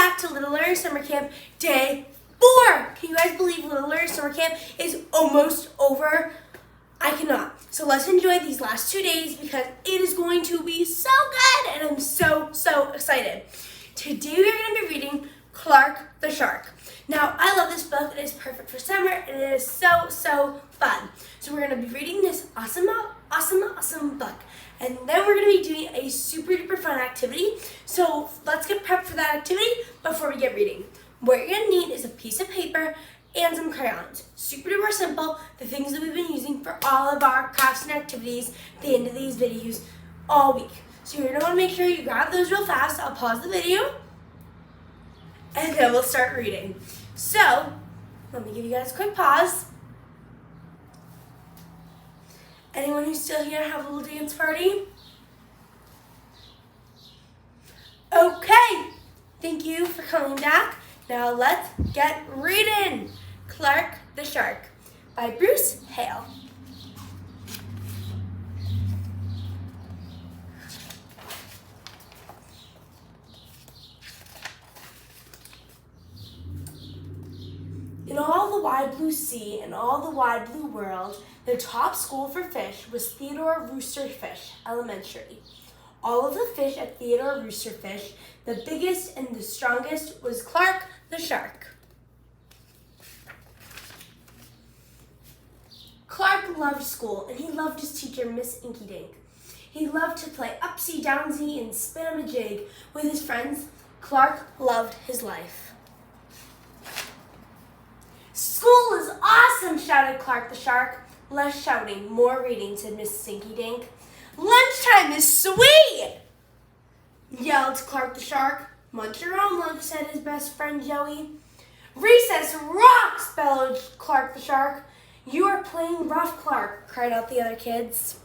back to Little Learner Summer Camp Day 4. Can you guys believe Little Learner Summer Camp is almost over? I cannot. So let's enjoy these last 2 days because it is going to be so good and I'm so excited. Today we're going to be reading Clark the Shark. Now, I love this book. It is perfect for summer and it is so fun. So we're going to be reading this awesome book. And then we're going to be doing a super duper fun activity. So let's get prepped for that activity before we get reading. What you're going to need is a piece of paper and some crayons. Super duper simple. The things that we've been using for all of our crafts and activities at the end of these videos all week. So you're going to want to make sure you grab those real fast. I'll pause the video and then we'll start reading. So let me give you guys a quick pause. Anyone who's still here have a little dance party? Okay, thank you for coming back. Now let's get reading. Clark the Shark by Bruce Hale. In all the wide blue sea and all the wide blue world, the top school for fish was Theodore Roosterfish Elementary. All of the fish at Theodore Roosterfish, the biggest and the strongest was Clark the Shark. Clark loved school and he loved his teacher, Miss Inky Dink. He loved to play upsy downsy and spin a jig with his friends. Clark loved his life. School is awesome, shouted Clark the Shark. Less shouting, more reading, said Miss Stinky Dink. Lunchtime is sweet, yelled Clark the Shark. Munch your own lunch, said his best friend Joey. Recess rocks, bellowed Clark the Shark. You are playing rough, Clark, cried out the other kids.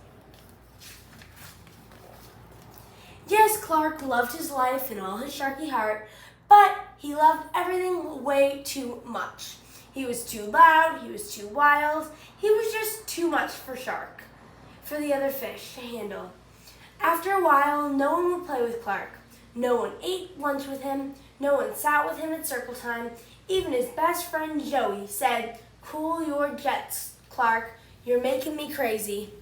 Yes, Clark loved his life and all his sharky heart, but he loved everything way too much. He was too loud, he was too wild, he was just too much for the other fish to handle. After a while, no one would play with Clark. No one ate lunch with him, no one sat with him at circle time. Even his best friend Joey said, "Cool your jets, Clark, you're making me crazy."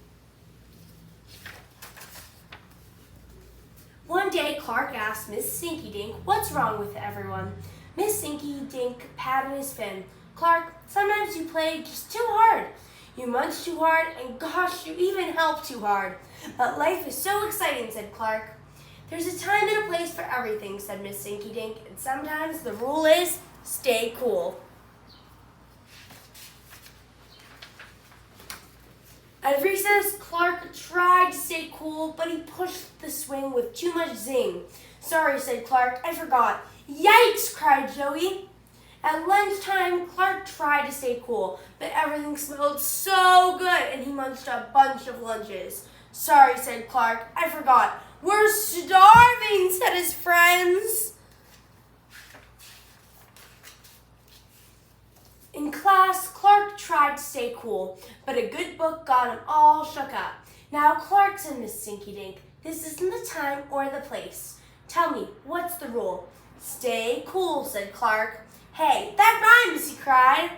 One day, Clark asked Miss Stinky Dink, "What's wrong with everyone?" Miss Stinky Dink patted his fin. "Clark, sometimes you play just too hard. You munch too hard, and gosh, you even help too hard. But life is so exciting," said Clark. "There's a time and a place for everything," said Miss Stinky Dink, "and sometimes the rule is stay cool." At recess, Clark tried to stay cool, but he pushed the swing with too much zing. "Sorry," said Clark, "I forgot." "Yikes!" cried Joey. At lunchtime, Clark tried to stay cool, but everything smelled so good and he munched a bunch of lunches. "Sorry," said Clark, "I forgot." "We're starving," said his friends. In class, Clark tried to stay cool, but a good book got him all shook up. "Now, Clark," said Miss Stinky Dink, "this isn't the time or the place. Tell me, what's the rule?" "Stay cool," said Clark. "Hey, that rhymes," he cried.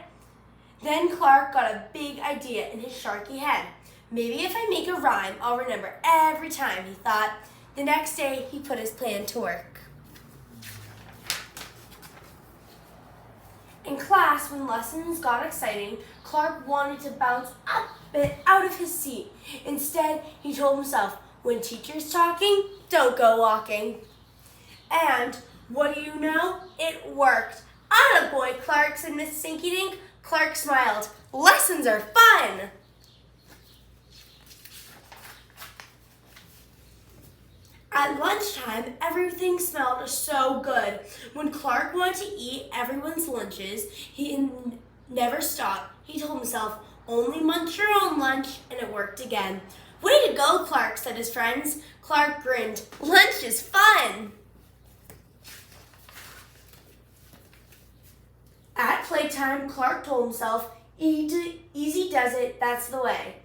Then Clark got a big idea in his sharky head. "Maybe if I make a rhyme, I'll remember every time," he thought. The next day, he put his plan to work. In class, when lessons got exciting, Clark wanted to bounce up and out of his seat. Instead, he told himself, "When teacher's talking, don't go walking." And what do you know? It worked. "Attaboy, Clark," said Miss Stinky Dink. Clark smiled. "Lessons are fun." At lunchtime, everything smelled so good. When Clark wanted to eat everyone's lunches, he never stopped. He told himself, "Only munch your own lunch," and it worked again. "Way to go, Clark," said his friends. Clark grinned. "Lunch is fun." At playtime, Clark told himself, "Easy does it, that's the way.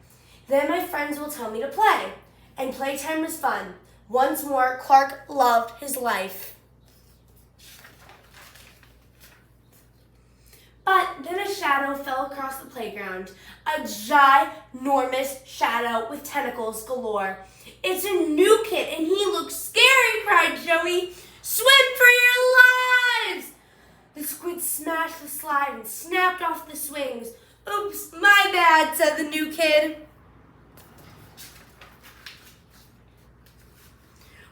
Then my friends will tell me to play." And playtime was fun. Once more, Clark loved his life. But then a shadow fell across the playground. A ginormous shadow with tentacles galore. It's a new kid and he looks scary, cried Joey. Swim for your lives! The squid smashed the slide and snapped off the swings. Oops, my bad, said the new kid.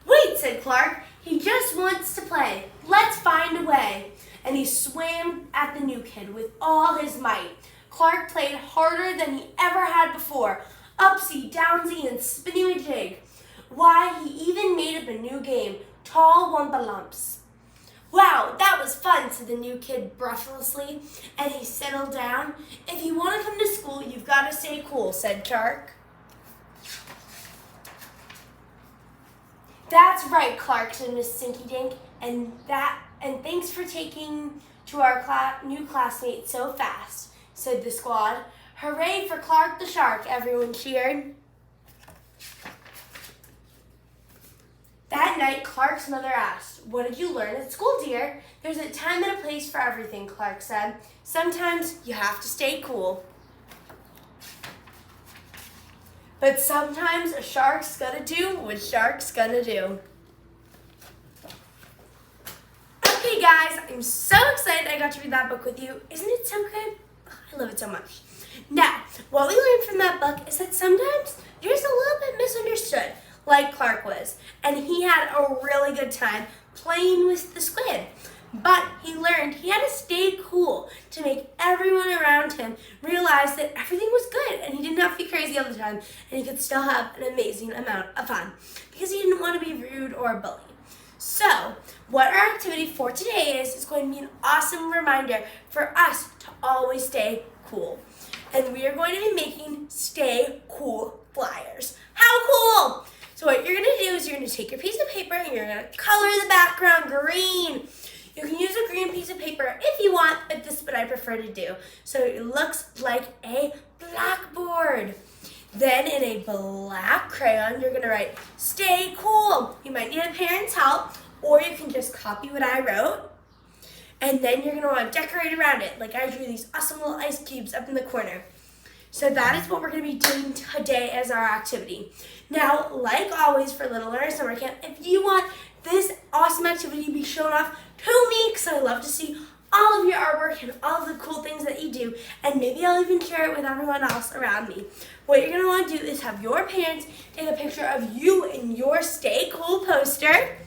Wait, said Clark. He just wants to play. Let's find a way. And he swam at the new kid with all his might. Clark played harder than he ever had before. Upsy, downsy, and spinny jig. Why, he even made up a new game, Tall Wumpa Lumps. Wow, that was fun, said the new kid breathlessly, and he settled down. If you want to come to school, you've got to stay cool, said Clark. That's right, Clark, said Miss Stinky Dink, and thanks for taking to our new classmate so fast, said the squad. Hooray for Clark the Shark, everyone cheered. That night, Clark's mother asked, what did you learn at school, dear? There's a time and a place for everything, Clark said. Sometimes you have to stay cool. But sometimes a shark's gonna do what shark's gonna do. Okay, guys, I'm so excited I got to read that book with you. Isn't it so good? I love it so much. Now, what we learned from that book is that sometimes you're just a little bit misunderstood, like Clark was, and he had a really good time playing with the squid. But he learned he had to stay cool to make everyone around him realize that everything was good and he didn't have to be crazy all the time and he could still have an amazing amount of fun because he didn't want to be rude or a bully. So, what our activity for today is going to be an awesome reminder for us to always stay cool. And we are going to be making Stay Cool flyers. How cool! So what you're going to do is you're going to take your piece of paper and you're going to color the background green. You can use a green piece of paper if you want, but this is what I prefer to do. So it looks like a blackboard. Then in a black crayon, you're going to write, Stay Cool. You might need a parent's help, or you can just copy what I wrote. And then you're going to want to decorate around it, like I drew these awesome little ice cubes up in the corner. So that is what we're going to be doing today as our activity. Now, like always for Little Learners Summer Camp, if you want this awesome activity to be shown off to me, because I love to see all of your artwork and all of the cool things that you do, and maybe I'll even share it with everyone else around me. What you're going to want to do is have your parents take a picture of you in your Stay Cool poster,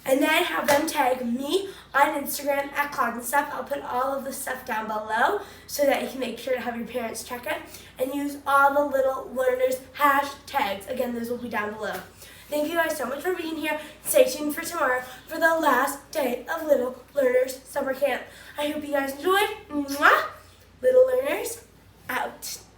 and then have them tag me on Instagram at Cloud and Stuff. I'll put all of the stuff down below so that you can make sure to have your parents check it and use all the Little Learners hashtags. Again, those will be down below. Thank you guys so much for being here. Stay tuned for tomorrow for the last day of Little Learners Summer Camp. I hope you guys enjoyed,